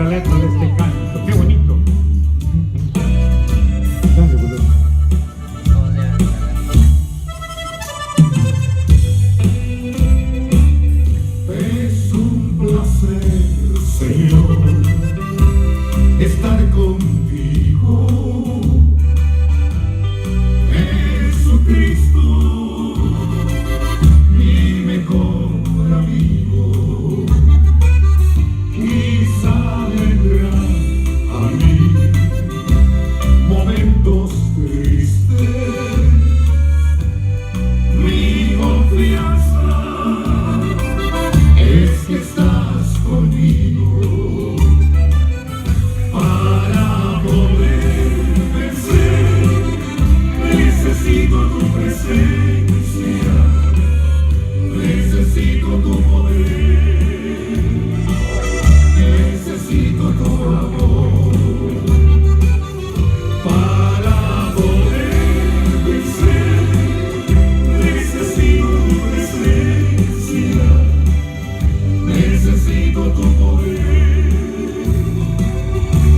la letra de este canto. ¡Qué bonito! Dale, boludo. Es un placer, Señor, estar contigo. Jesucristo, mi mejor amigo, quizá vendrán a mí momentos tristes. Mi confianza es que estás conmigo para poder vencer. Necesito tu presencia, necesito tu poder, necesito tu amor para poder vencer. Necesito tu presencia, necesito tu poder,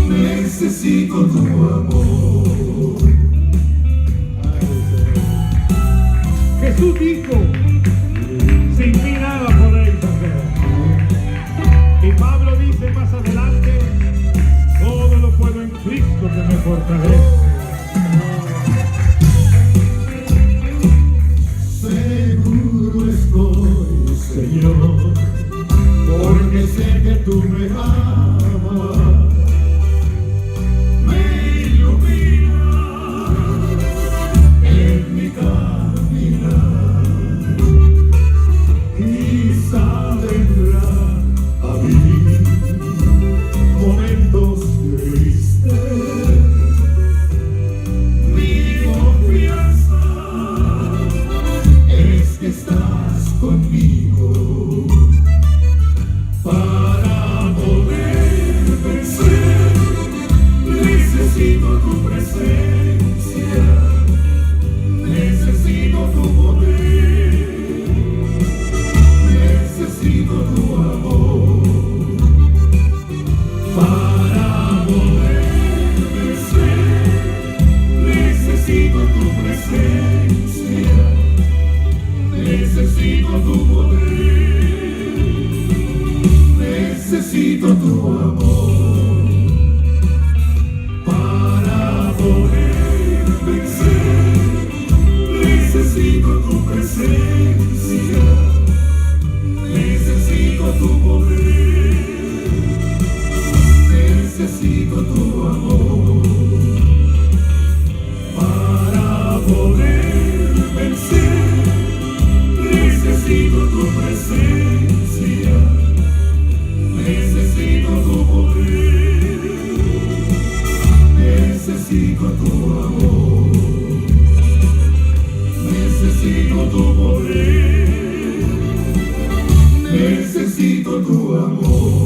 necesito tu amor. Jesús dijo, sin mí nada podéis hacer. Y Pablo dice más adelante, todo lo puedo en Cristo que me fortalece. Seguro estoy, Señor, porque sé que tú me amas, me iluminas en mi caminar. Quizá vendrán a mí momentos tristes. Mi confianza es que estás conmigo para poder vencer. Necesito tu presencia, necesito tu poder, necesito tu amor para poder vencer. Necesito tu presencia, necesito tu poder, necesito tu amor para poder vencer. Necesito tu presencia, necesito tu poder, necesito tu amor para poder vencer. Necesito tu presencia, necesito tu poder, necesito tu amor, necesito tu poder, necesito tu amor.